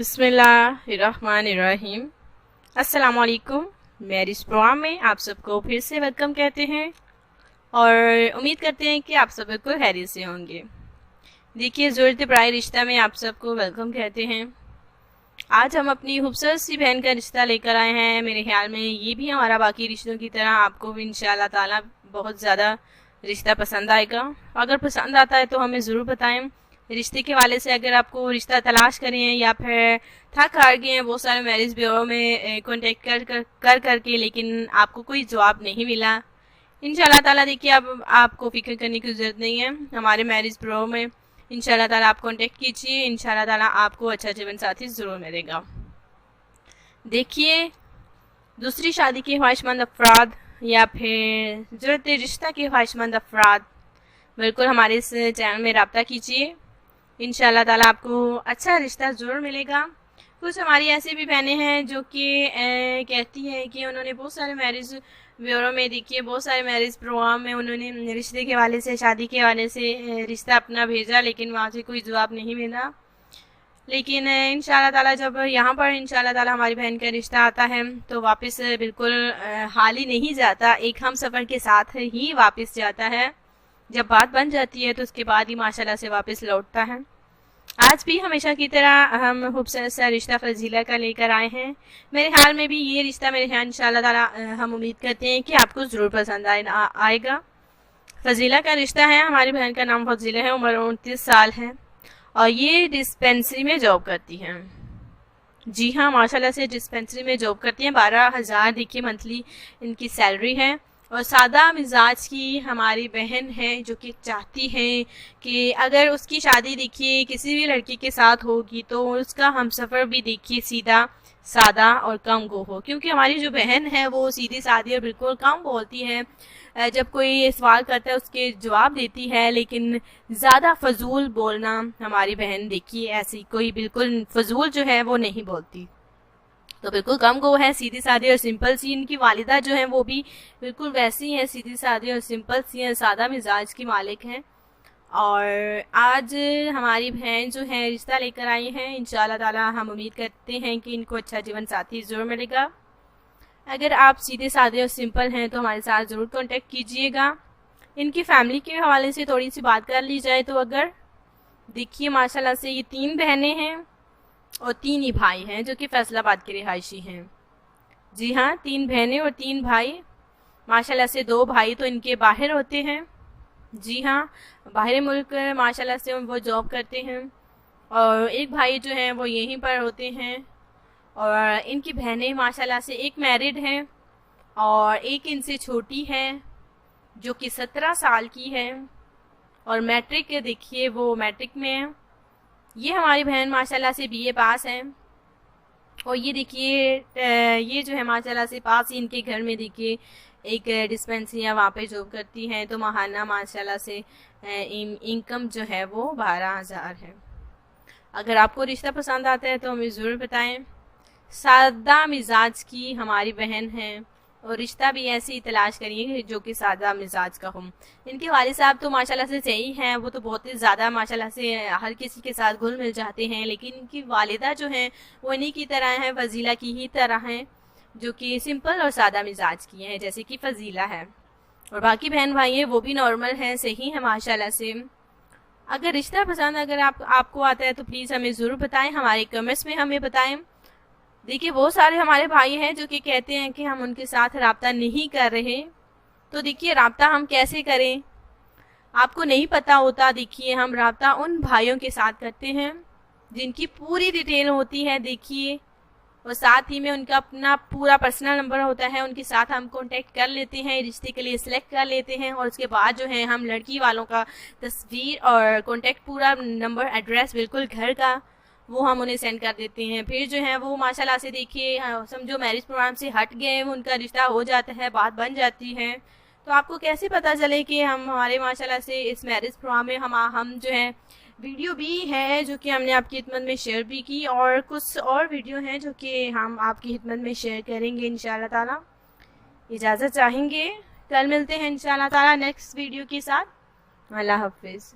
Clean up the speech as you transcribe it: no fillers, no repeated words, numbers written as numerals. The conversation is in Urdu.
بسم اللہ الرحمن الرحیم۔ السلام علیکم۔ میرج پروگرام میں آپ سب کو پھر سے ویلکم کہتے ہیں اور امید کرتے ہیں کہ آپ سب بالکل خیریت سے ہوں گے۔ دیکھیے، ضرورت برائے رشتہ میں آپ سب کو ویلکم کہتے ہیں۔ آج ہم اپنی خوبصورت سی بہن کا رشتہ لے کر آئے ہیں۔ میرے خیال میں یہ بھی ہمارا باقی رشتوں کی طرح آپ کو بھی انشاءاللہ تعالیٰ بہت زیادہ رشتہ پسند آئے گا۔ اگر پسند آتا ہے تو ہمیں ضرور بتائیں۔ رشتے کے والے سے اگر آپ کو رشتہ تلاش کریں یا پھر تھک ہار گئے ہیں بہت سارے میرج بیورو میں کانٹیکٹ کر کے، لیکن آپ کو کوئی جواب نہیں ملا، انشاءاللہ تعالیٰ دیکھیے اب آپ کو فکر کرنے کی ضرورت نہیں ہے۔ ہمارے میرج بیورو میں انشاءاللہ تعالیٰ آپ کانٹیکٹ کیجیے، انشاءاللہ تعالیٰ آپ کو اچھا جیون ساتھی ضرور ملے گا۔ دیکھیے، دوسری شادی کے خواہش مند افراد یا پھر ضرورت رشتہ کے خواہش مند افراد بالکل ہمارے اس چینل میں رابطہ کیجیے، انشاءاللہ تعالیٰ آپ کو اچھا رشتہ ضرور ملے گا۔ کچھ ہماری ایسی بھی بہنیں ہیں جو کہ کہتی ہیں کہ انہوں نے بہت سارے میرج بیورو میں دیکھیے، بہت سارے میرج پروگرام میں انہوں نے رشتے کے والے سے، شادی کے والے سے رشتہ اپنا بھیجا، لیکن وہاں سے کوئی جواب نہیں ملا۔ لیکن انشاءاللہ تعالیٰ جب یہاں پر انشاءاللہ تعالیٰ ہماری بہن کا رشتہ آتا ہے تو واپس بالکل خالی نہیں جاتا، ایک ہم سفر کے ساتھ ہی واپس جاتا ہے۔ جب بات بن جاتی ہے تو اس کے بعد ہی ماشاءاللہ سے واپس لوٹتا ہے۔ آج بھی ہمیشہ کی طرح ہم خوبصورت سا رشتہ فضیلہ کا لے کر آئے ہیں۔ میرے خیال میں بھی یہ رشتہ میرے خیال انشاءاللہ تعالیٰ ہم امید کرتے ہیں کہ آپ کو ضرور پسند آئے گا۔ فضیلہ کا رشتہ ہے، ہماری بہن کا نام فضیلہ ہے، عمر 29 سال ہے اور یہ ڈسپینسری میں جاب کرتی ہیں۔ جی ہاں، ماشاءاللہ سے ڈسپینسری میں جاب کرتی ہیں۔ 12,000 دیکھیے منتھلی ان کی سیلری ہے اور سادہ مزاج کی ہماری بہن ہے جو کہ چاہتی ہے کہ اگر اس کی شادی دیکھیے کسی بھی لڑکی کے ساتھ ہوگی تو اس کا ہم سفر بھی دیکھیے سیدھا سادہ اور کم گو ہو، کیونکہ ہماری جو بہن ہے وہ سیدھی سادھی اور بالکل کم بولتی ہے۔ جب کوئی سوال کرتا ہے اس کے جواب دیتی ہے، لیکن زیادہ فضول بولنا ہماری بہن دیکھیے ایسی کوئی بالکل فضول جو ہے وہ نہیں بولتی، تو بالکل کم گو ہے، سیدھی سادھی اور سمپل سی۔ ان کی والدہ جو ہیں وہ بھی بالکل ویسی ہیں، سیدھی سادھی اور سمپل سی ہیں، سادہ مزاج کی مالک ہیں۔ اور آج ہماری بہن جو ہے رشتہ لے کر آئی ہیں، انشاءاللہ تعالیٰ ہم امید کرتے ہیں کہ ان کو اچھا جیون ساتھی ضرور ملے گا۔ اگر آپ سیدھے سادھے اور سمپل ہیں تو ہمارے ساتھ ضرور کانٹیکٹ کیجیے گا۔ ان کی فیملی کے حوالے سے تھوڑی سی بات کر لی جائے تو اگر دیکھیے ماشاءاللہ سے یہ 3 بہنیں ہیں اور 3 ہی بھائی ہیں جو کہ فیصل آباد کے رہائشی ہیں۔ جی ہاں، 3 بہنیں اور 3 بھائی، ماشاءاللہ سے 2 بھائی تو ان کے باہر ہوتے ہیں۔ جی ہاں، باہر ملک ماشاءاللہ سے وہ جاب کرتے ہیں اور ایک بھائی جو ہیں وہ یہیں پر ہوتے ہیں۔ اور ان کی بہنیں ماشاءاللہ سے ایک میرڈ ہیں اور ایک ان سے چھوٹی ہے جو کہ 17 سال کی ہے اور میٹرک دیکھیے وہ میٹرک میں ہے۔ یہ ہماری بہن ماشاءاللہ سے BA پاس ہیں اور یہ دیکھیے یہ جو ہے ماشاءاللہ سے پاس ہی ان کے گھر میں دیکھیے ایک ڈسپینسری ہے، وہاں پہ جاب کرتی ہیں، تو ماہانہ ماشاءاللہ سے انکم جو ہے وہ 12,000 ہے۔ اگر آپ کو رشتہ پسند آتا ہے تو ہمیں ضرور بتائیں۔ سادہ مزاج کی ہماری بہن ہے اور رشتہ بھی ایسے ہی تلاش کریے جو کہ سادہ مزاج کا ہو۔ ان کے والد صاحب تو ماشاءاللہ سے صحیح ہیں، وہ تو بہت ہی زیادہ ماشاءاللہ سے ہر کسی کے ساتھ گھل مل جاتے ہیں، لیکن ان کی والدہ جو ہیں وہ انہی کی طرح ہیں، فضیلہ کی ہی طرح ہیں، جو کہ سمپل اور سادہ مزاج کی ہیں جیسے کہ فضیلہ ہے۔ اور باقی بہن بھائی ہیں وہ بھی نارمل ہیں، صحیح ہیں ماشاءاللہ سے۔ اگر رشتہ پسند اگر آپ کو آتا ہے تو پلیز ہمیں ضرور بتائیں، ہمارے کمنٹس میں ہمیں بتائیں۔ دیکھیے بہت سارے ہمارے بھائی ہیں جو کہ کہتے ہیں کہ ہم ان کے ساتھ رابطہ نہیں کر رہے، تو دیکھیے رابطہ ہم کیسے کریں، آپ کو نہیں پتہ ہوتا۔ دیکھیے ہم رابطہ ان بھائیوں کے ساتھ کرتے ہیں جن کی پوری ڈیٹیل ہوتی ہے دیکھیے، اور ساتھ ہی میں ان کا اپنا پورا پرسنل نمبر ہوتا ہے، ان کے ساتھ ہم کانٹیکٹ کر لیتے ہیں، رشتے کے لیے سلیکٹ کر لیتے ہیں، اور اس کے بعد جو ہے ہم لڑکی والوں کا تصویر اور کانٹیکٹ پورا نمبر ایڈریس بالکل گھر کا وہ ہم انہیں سینڈ کر دیتے ہیں۔ پھر جو ہے وہ ماشاءاللہ سے دیکھیے سمجھو میرج پروگرام سے ہٹ گئے، ان کا رشتہ ہو جاتا ہے، بات بن جاتی ہے، تو آپ کو کیسے پتہ چلے کہ ہمارے ماشاءاللہ سے اس میرج پروگرام میں ہم جو ہے ویڈیو بھی ہے جو کہ ہم نے آپ کی خدمت میں شیئر بھی کی، اور کچھ اور ویڈیو ہیں جو کہ ہم آپ کی خدمت میں شیئر کریں گے انشاءاللہ تعالیٰ۔ اجازت چاہیں گے، کل ملتے ہیں انشاءاللہ تعالیٰ نیکسٹ ویڈیو کے ساتھ۔ اللہ حافظ۔